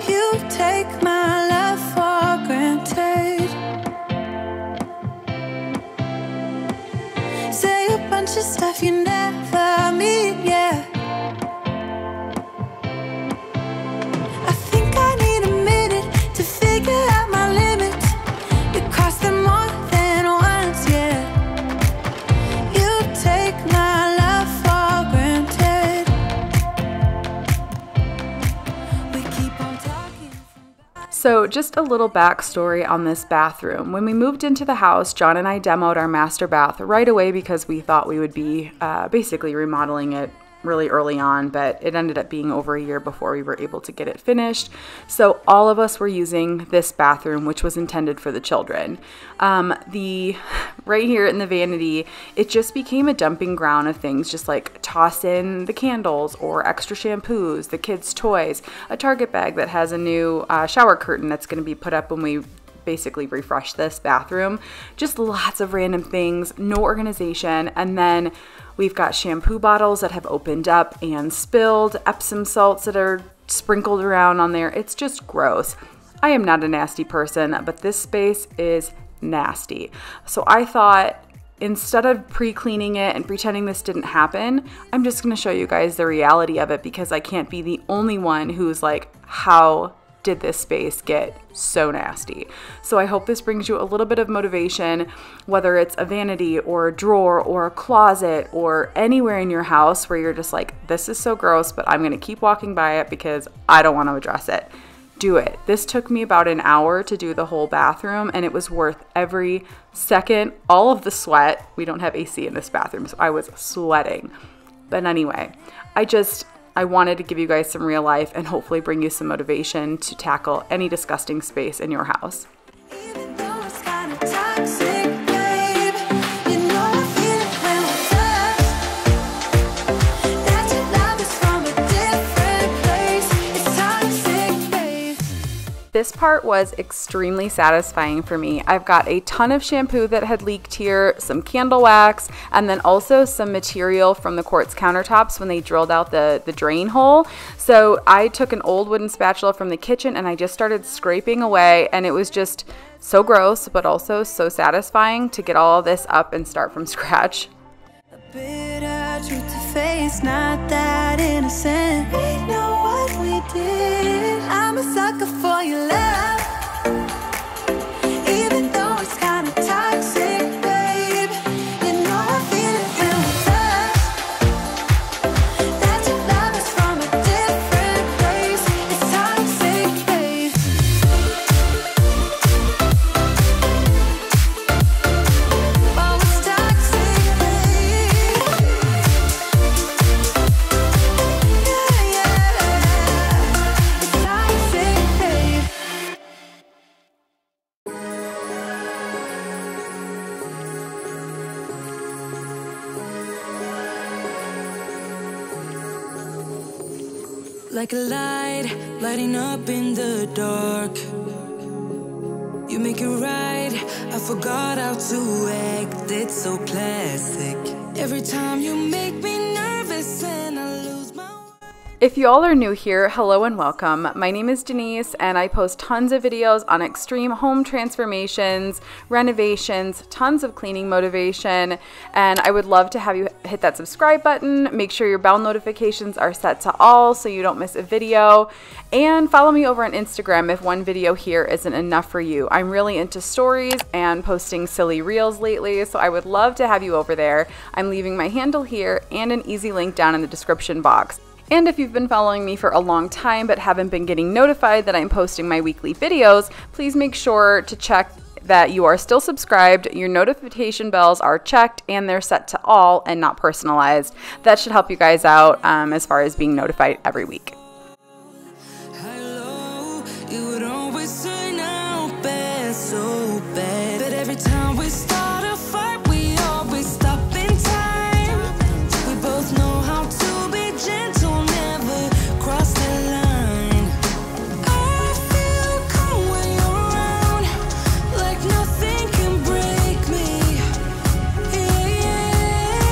You take my love for granted. Say a bunch of stuff you never mean, yeah. I think I need a minute to figure out my limits. You cross them more than once, yeah. You take my love for granted. We keep on talking. So just a little backstory on this bathroom. When we moved into the house, John and I demoed our master bath right away because we thought we would be basically remodeling it really early on, but it ended up being over a year before we were able to get it finished. So all of us were using this bathroom, which was intended for the children. Right here in the vanity, it just became a dumping ground of things, just like toss in the candles or extra shampoos, the kids' toys, a Target bag that has a new shower curtain that's going to be put up when we basically refresh this bathroom. Just lots of random things, no organization. And then we've got shampoo bottles that have opened up and spilled, Epsom salts that are sprinkled around on there. It's just gross. I am not a nasty person, but this space is nasty. So I thought, instead of pre-cleaning it and pretending this didn't happen, I'm just going to show you guys the reality of it, because I can't be the only one who's like, how did this space get so nasty? So I hope this brings you a little bit of motivation, whether it's a vanity or a drawer or a closet or anywhere in your house where you're just like, this is so gross, but I'm going to keep walking by it because I don't want to address it. Do it. This took me about an hour to do the whole bathroom, and it was worth every second, all of the sweat. We don't have AC in this bathroom, so I was sweating. But anyway, I wanted to give you guys some real life and hopefully bring you some motivation to tackle any disgusting space in your house. Even though it's kind of toxic, babe, you know I feel it when we touch. That your love is from a different place. It's toxic, babe. This part was extremely satisfying for me. I've got a ton of shampoo that had leaked here, some candle wax, and then also some material from the quartz countertops when they drilled out the drain hole. So I took an old wooden spatula from the kitchen and I just started scraping away, and it was just so gross, but also so satisfying to get all of this up and start from scratch. A bitter truth to face, not that innocent. We know what we did. I'm a sucker for your love. Even though it's kind of toxic, babe, you know I feel it when we touch. That your love is from a different place. It's toxic, babe. Oh, it's toxic, babe. Yeah, yeah. It's toxic, babe. Like a light, lighting up in the dark. You make it right, I forgot how to act. It's so classic. Every time you make me nervous and I lose my... If you all are new here, hello and welcome. My name is Denise, and I post tons of videos on extreme home transformations, renovations, tons of cleaning motivation, and I would love to have you hit that subscribe button. Make sure your bell notifications are set to all so you don't miss a video, and follow me over on Instagram if one video here isn't enough for you. I'm really into stories and posting silly reels lately, so I would love to have you over there. I'm leaving my handle here and an easy link down in the description box. And if you've been following me for a long time but haven't been getting notified that I'm posting my weekly videos, please make sure to check that you are still subscribed, your notification bells are checked, and they're set to all and not personalized. That should help you guys out as far as being notified every week. Hello, it would always turn out bad, so bad. But every time we start a fight, we always stop in time. We both know how to be gentle, never cross the line. I feel calm when you're around, like nothing can break me. Yeah, yeah.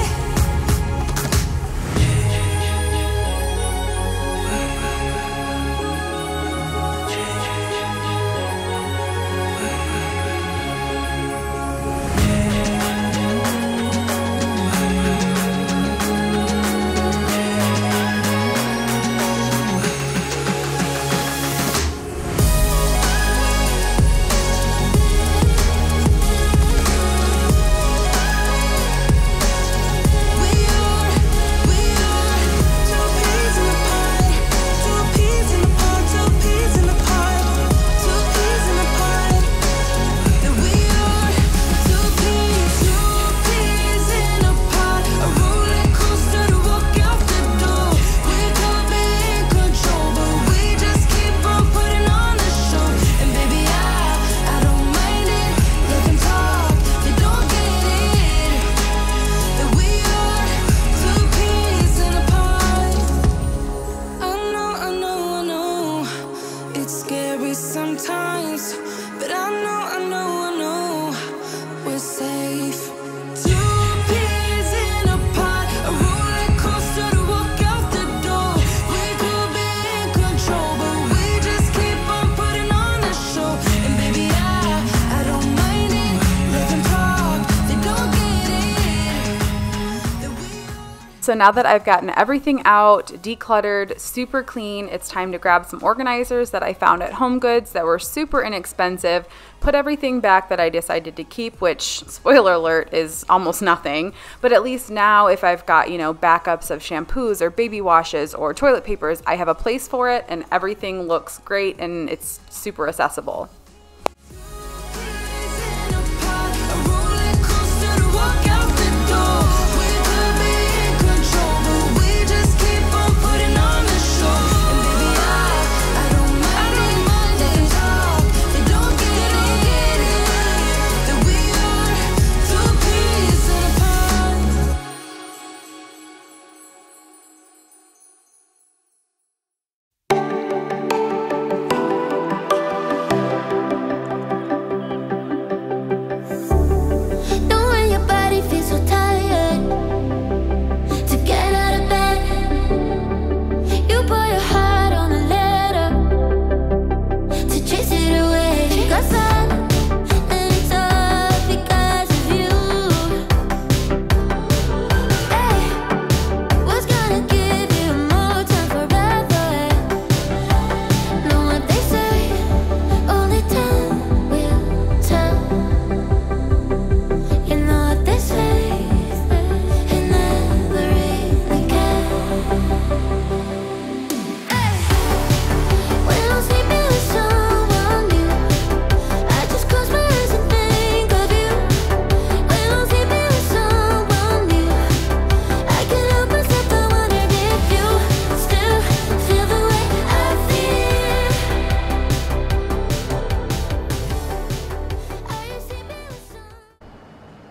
So now that I've gotten everything out, decluttered, super clean, it's time to grab some organizers that I found at HomeGoods that were super inexpensive, put everything back that I decided to keep, which, spoiler alert, is almost nothing. But at least now if I've got, you know, backups of shampoos or baby washes or toilet papers, I have a place for it and everything looks great and it's super accessible.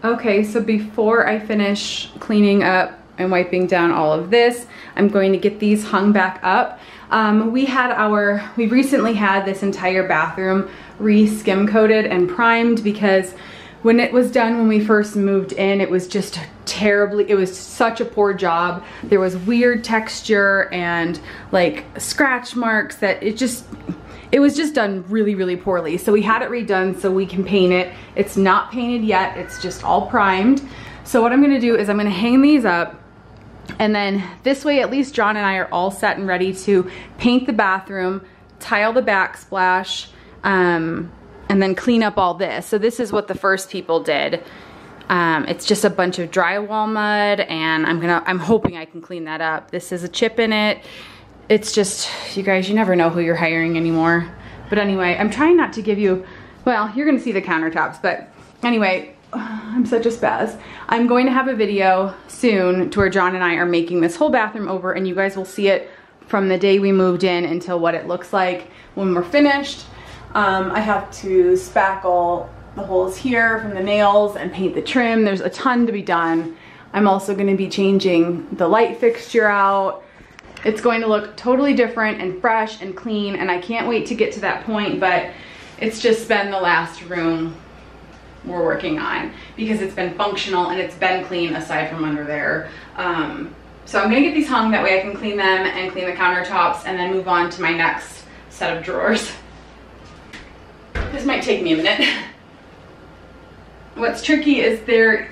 Okay, so before I finish cleaning up and wiping down all of this, I'm going to get these hung back up. We recently had this entire bathroom re-skim coated and primed because when it was done when we first moved in, it was just it was such a poor job. There was weird texture and like scratch marks that it was just done really, really poorly. So we had it redone so we can paint it. It's not painted yet, it's just all primed. So what I'm gonna do is I'm gonna hang these up, and then this way at least John and I are all set and ready to paint the bathroom, tile the backsplash, and then clean up all this. So this is what the first people did. It's just a bunch of drywall mud, and I'm hoping I can clean that up. This is a chip in it. It's just, you guys, you never know who you're hiring anymore. But anyway, I'm trying not to give you, well, you're gonna see the countertops, but anyway, I'm such a spaz. I'm going to have a video soon to where John and I are making this whole bathroom over, and you guys will see it from the day we moved in until what it looks like when we're finished. I have to spackle the holes here from the nails and paint the trim. There's a ton to be done. I'm also gonna be changing the light fixture out. It's going to look totally different and fresh and clean, and I can't wait to get to that point, but it's just been the last room we're working on because it's been functional and it's been clean aside from under there. So I'm gonna get these hung, that way I can clean them and clean the countertops and then move on to my next set of drawers. This might take me a minute. What's tricky is the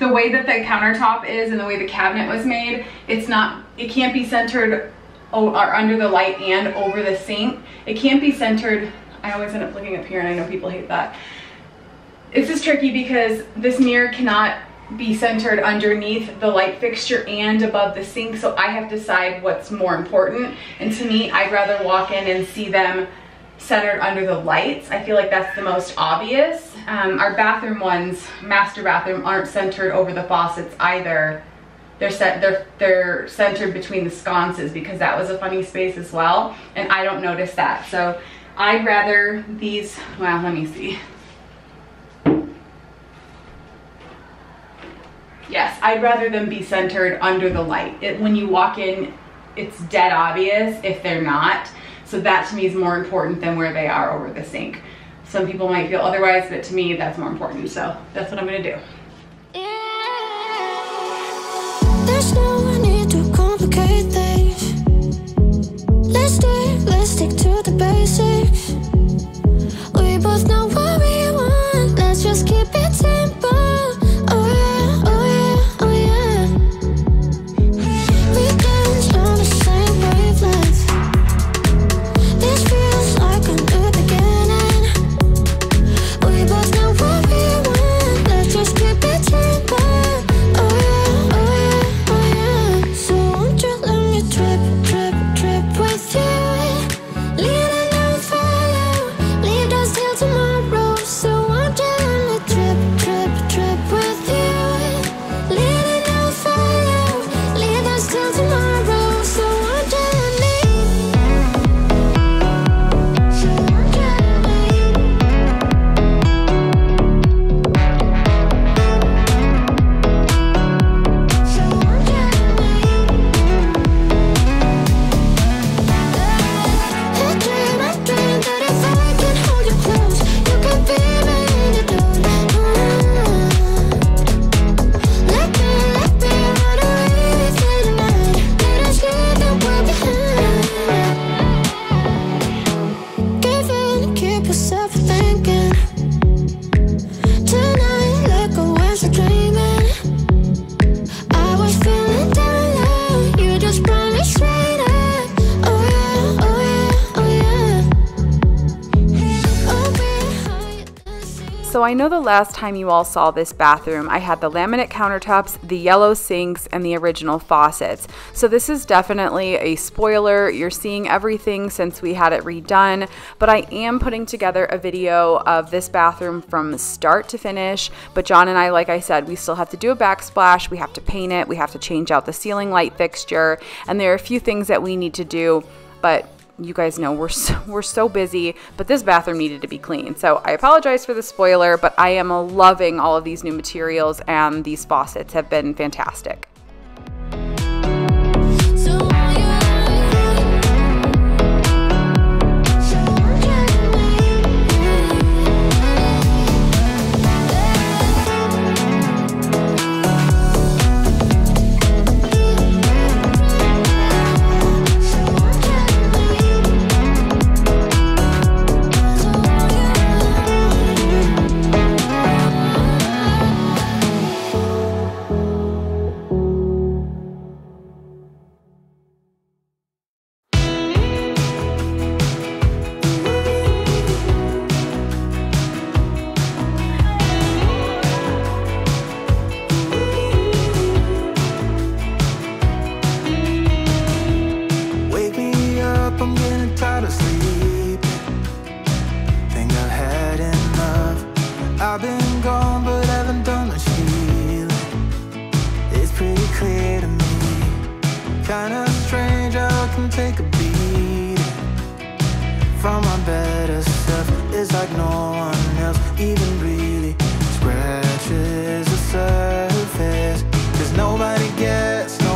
way that the countertop is and the way the cabinet was made, it can't be centered or under the light and over the sink. It can't be centered. I always end up looking up here and I know people hate that. It's just tricky because this mirror cannot be centered underneath the light fixture and above the sink, so I have to decide what's more important. And to me, I'd rather walk in and see them centered under the lights. I feel like that's the most obvious. Our bathroom ones, master bathroom, aren't centered over the faucets either. They're centered between the sconces because that was a funny space as well, and I don't notice that. So I'd rather these, well, let me see. Yes, I'd rather them be centered under the light. When you walk in, it's dead obvious if they're not. So that to me is more important than where they are over the sink. Some people might feel otherwise, but to me that's more important. So that's what I'm gonna do. There's no need to complicate things. Let's stick to the basics. We both know what we want. Let's just keep it simple. Oh yeah, oh yeah, oh yeah. So I know the last time you all saw this bathroom, I had the laminate countertops, the yellow sinks, and the original faucets. So this is definitely a spoiler. You're seeing everything since we had it redone, but I am putting together a video of this bathroom from start to finish. But John and I, like I said, we still have to do a backsplash, we have to paint it, we have to change out the ceiling light fixture, and there are a few things that we need to do, but you guys know we're so busy, but this bathroom needed to be clean. So I apologize for the spoiler, but I am loving all of these new materials, and these faucets have been fantastic. I've been gone, but haven't done much healing. It's pretty clear to me. Kinda strange how I can take a beating from my better self. It's like no one else even really scratches the surface. 'Cause nobody gets me.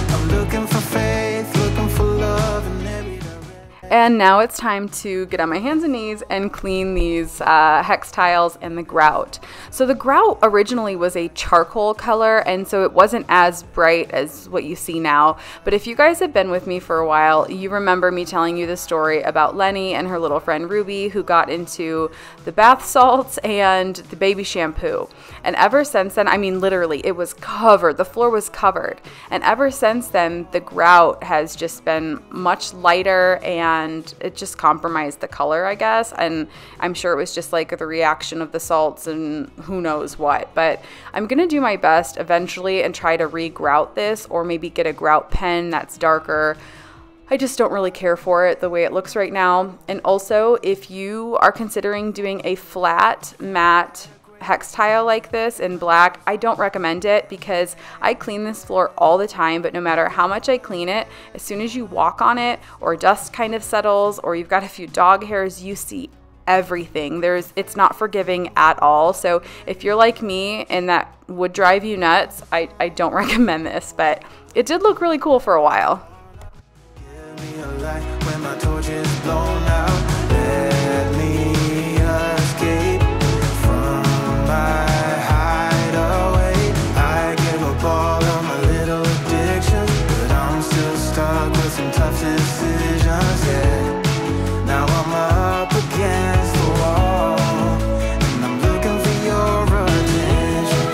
I'm looking for faith, looking for love in every direction. And now it's time to get on my hands and knees and clean these hex tiles and the grout. So the grout originally was a charcoal color, and so it wasn't as bright as what you see now. But if you guys have been with me for a while, you remember me telling you the story about Lenny and her little friend Ruby, who got into the bath salts and the baby shampoo. And ever since then, I mean literally, it was covered, the floor was covered. And ever since then, the grout has just been much lighter, and it just compromised the color, I guess. And I'm sure it was just like the reaction of the salts and who knows what. But I'm gonna do my best eventually and try to re-grout this, or maybe get a grout pen that's darker. I just don't really care for it the way it looks right now. And also, if you are considering doing a flat matte hex tile like this in black, I don't recommend it, because I clean this floor all the time, but no matter how much I clean it, as soon as you walk on it or dust kind of settles or you've got a few dog hairs, you see everything. It's not forgiving at all. So if you're like me and that would drive you nuts, I don't recommend this, but it did look really cool for a while. Give me a light when my torch is blown out. Let me escape from my hideaway. I give up all of my little addictions, but I'm still stuck with some tough decisions, yeah. Now I'm up against the wall, and I'm looking for your attention.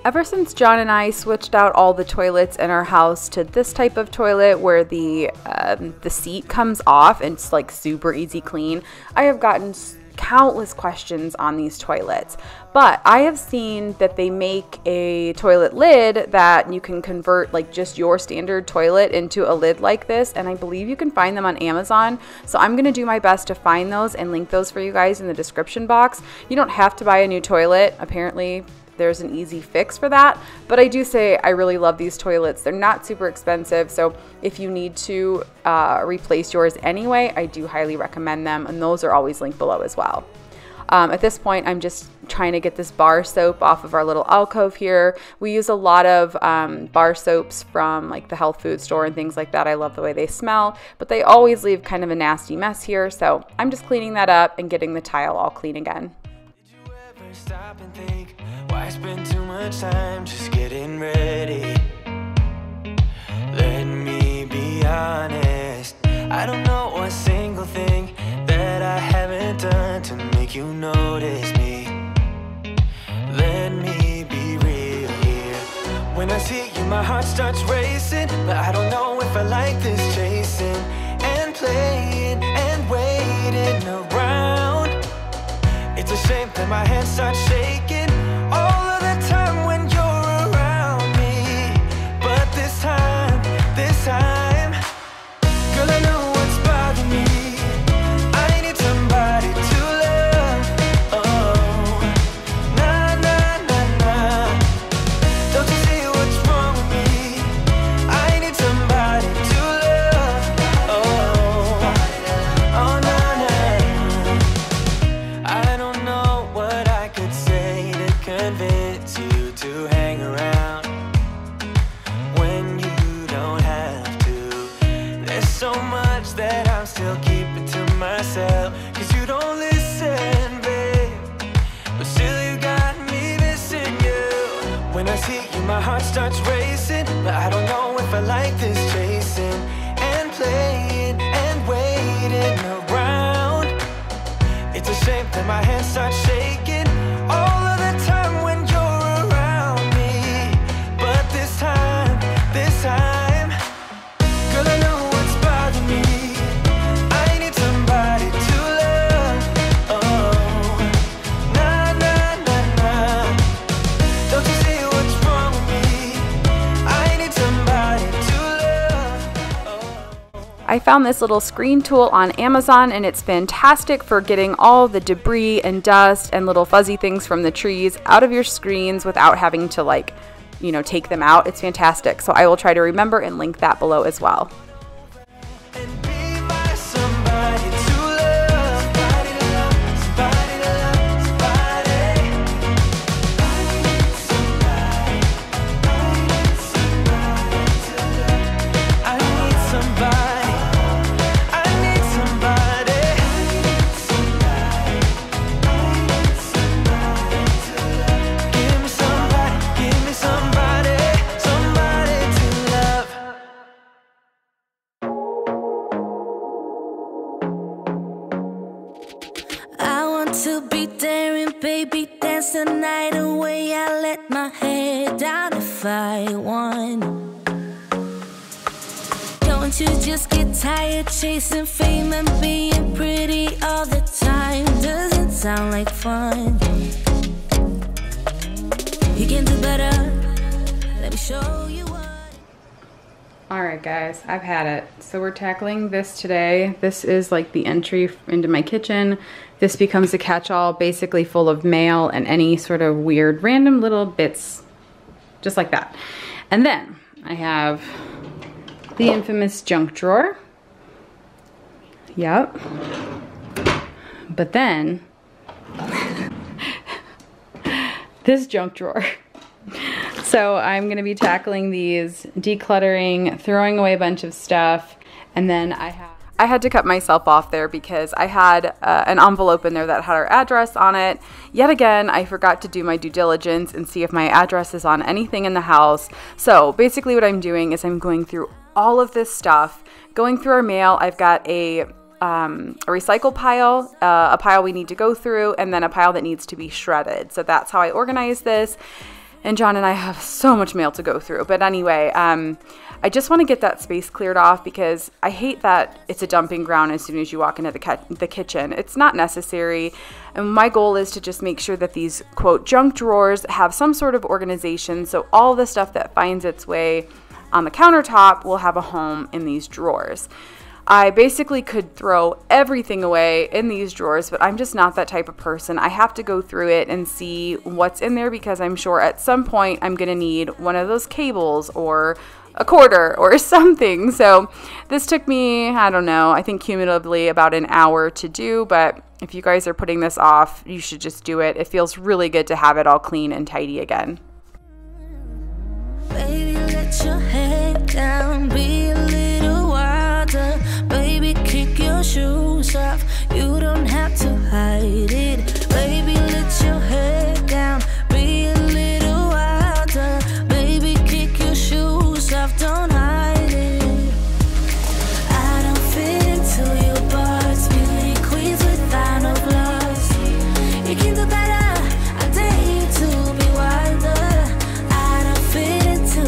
Ever since John and I switched out all the toilets in our house to this type of toilet where the seat comes off and it's like super easy clean, I have gotten countless questions on these toilets. But I have seen that they make a toilet lid that you can convert like just your standard toilet into a lid like this, and I believe you can find them on Amazon. So I'm going to do my best to find those and link those for you guys in the description box. You don't have to buy a new toilet. Apparently there's an easy fix for that, but I do say I really love these toilets. They're not super expensive, so if you need to replace yours anyway, I do highly recommend them, and those are always linked below as well. At this point, I'm just trying to get this bar soap off of our little alcove here. We use a lot of bar soaps from like the health food store and things like that. I love the way they smell, but they always leave kind of a nasty mess here, so I'm just cleaning that up and getting the tile all clean again. Did you ever stop and think, why spend too much time just getting ready? Let me be honest, I don't know a single thing that I haven't done to make you notice me. Let me be real. When I see you, my heart starts racing, but I don't know if I like this chasing and playing and waiting around. It's a shame that my hands start shaking all of the time when you're around me. But this time, girl, I know what's bothering me. I need somebody to love. Oh, nah, nah, nah, nah. Don't you see what's wrong with me? I need somebody to love. Oh, oh, nah, nah. I don't know what I could say to convince you to hang around when you don't have to. There's so much that I'm still keeping to myself, 'cause you don't listen, babe. But still you got me missing you. When I see you, my heart starts racing, but I don't know if I like this chasing and playing and waiting around. It's a shame that my hands start shaking all of the time when you're around me. But this time, girl, I know what's bothering me. I need somebody to love. Oh, nah, nah, nah, nah. Don't you see what's wrong with me? I need somebody to love. Oh. I found this little screen tool on Amazon, and it's fantastic for getting all the debris and dust and little fuzzy things from the trees out of your screens without having to, like, you know, take them out. It's fantastic. So I will try to remember and link that below as well. And be my somebody to love. Somebody to love. Somebody to love. Somebody. I need somebody. I need somebody to love. I need somebody. I need somebody. I need somebody to love. Give me somebody. Give me somebody. Somebody to love. I want to be daring, baby, dance the night away. I let my head down if I won. Don't you just get tired chasing fame and being pretty all the time? Doesn't sound like fun. You can do better. Let me show you what. Alright guys, I've had it. So we're tackling this today. This is like the entry into my kitchen. This becomes a catch-all, basically full of mail and any sort of weird random little bits, just like that. And then I have the infamous junk drawer. Yep. But then this junk drawer. So I'm going to be tackling these, decluttering, throwing away a bunch of stuff, and then I had to cut myself off there because I had an envelope in there that had our address on it. Yet again, I forgot to do my due diligence and see if my address is on anything in the house. So basically what I'm doing is I'm going through all of this stuff, going through our mail. I've got a recycle pile, a pile we need to go through, and then a pile that needs to be shredded. So that's how I organize this. And John and I have so much mail to go through. But anyway, I just want to get that space cleared off because I hate that it's a dumping ground as soon as you walk into the kitchen. It's not necessary. And my goal is to just make sure that these, quote, junk drawers have some sort of organization. So all the stuff that finds its way on the countertop will have a home in these drawers. I basically could throw everything away in these drawers, but I'm just not that type of person. I have to go through it and see what's in there because I'm sure at some point I'm going to need one of those cables or a quarter or something. So this took me, I don't know, I think cumulatively about an hour to do, but if you guys are putting this off, you should just do it. It feels really good to have it all clean and tidy again. Baby, let your head down, be a little wilder. Baby, kick your shoes off, you don't have to hide it. Baby, let your head down, be a little wilder. Baby, kick your shoes off, don't hide it. I don't fit into your bars, really queens without no gloves. You can do better, I dare you to be wilder. I don't fit into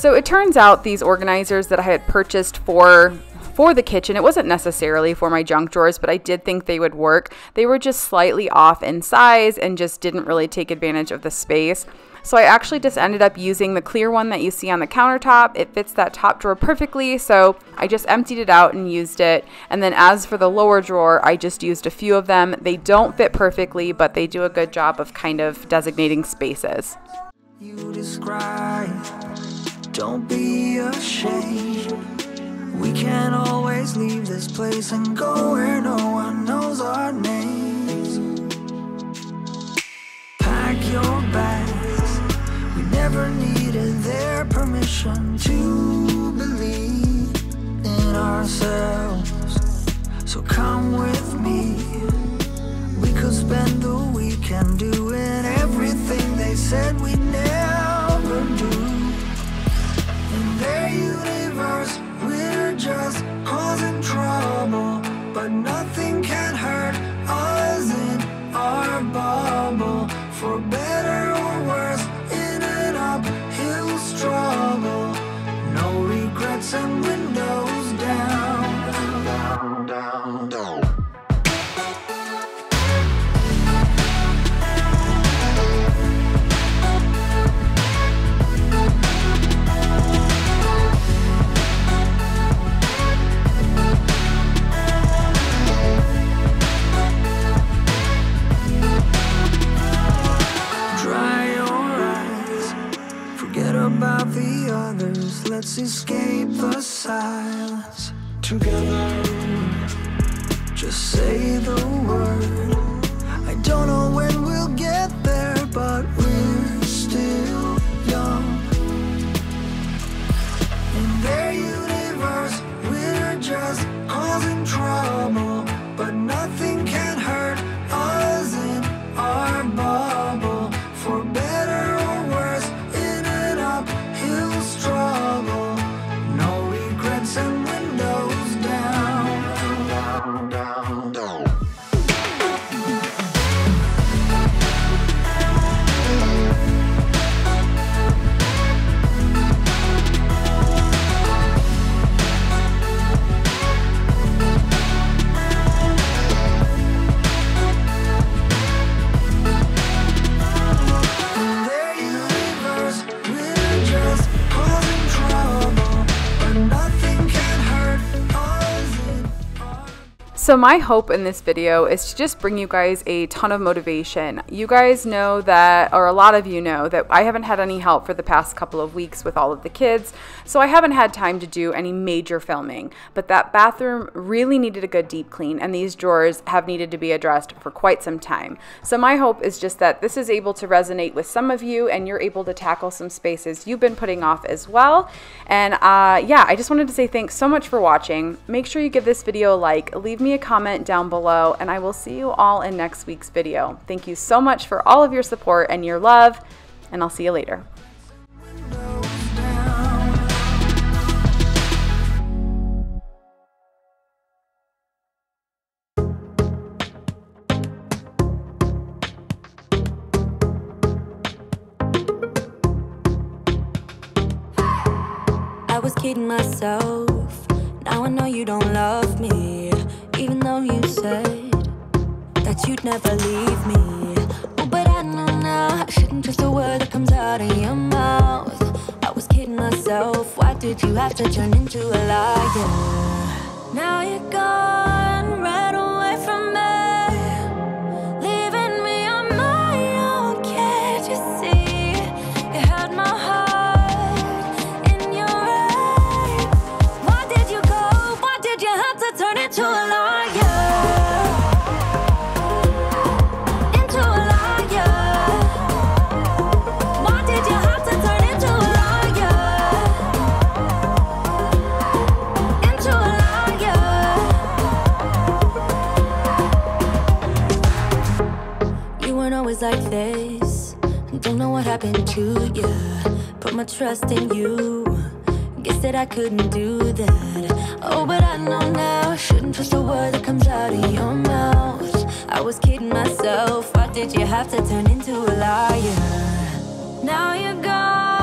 So it turns out these organizers that I had purchased for the kitchen, it wasn't necessarily for my junk drawers, but I did think they would work. They were just slightly off in size and just didn't really take advantage of the space. So I actually just ended up using the clear one that you see on the countertop. It fits that top drawer perfectly, so I just emptied it out and used it. And then as for the lower drawer, I just used a few of them. They don't fit perfectly, but they do a good job of kind of designating spaces. You describe, don't be ashamed. We can't always leave this place and go where no one knows our names. Pack your bags. We never needed their permission to believe in ourselves. So come with me. We could spend the weekend doing everything they said we'd never do. In their universe, we're just causing trouble, but nothing can hurt us in our bubble. For better or worse, in an uphill struggle, no regrets and windows down, down, down, down. About the others, let's escape the silence together. Just say the word. I don't know when we'll get there, but we're still young. In their universe, we're just causing trouble, but nothing can hurt us in our bubble. For better or worse, struggle, no regrets and windows down, down, down, down. So my hope in this video is to just bring you guys a ton of motivation. You guys know that, or a lot of you know, that I haven't had any help for the past couple of weeks with all of the kids, so I haven't had time to do any major filming. But that bathroom really needed a good deep clean, and these drawers have needed to be addressed for quite some time. So my hope is just that this is able to resonate with some of you, and you're able to tackle some spaces you've been putting off as well. And yeah, I just wanted to say thanks so much for watching. Make sure you give this video a like, leave me a comment down below, and I will see you all in next week's video. Thank you so much for all of your support and your love, and I'll see you later. I was kidding myself. Now I know you don't love me, even though you said that you'd never leave me. Oh, but I know now I shouldn't trust a word that comes out of your mouth. I was kidding myself. Why did you have to turn into a liar? Now you're gone, right away from me, leaving me on my own. Can't you see? You had my heart in your eyes. Why did you go? Why did you have to turn into a liar? Into a liar. Why did you have to turn into a liar? Into a liar. You weren't always like this. Don't know what happened to you. Put my trust in you. Guess that I couldn't do that. Oh, but I know now. Shouldn't trust a word that comes out of your mouth. I was kidding myself. Why did you have to turn into a liar? Now you're gone.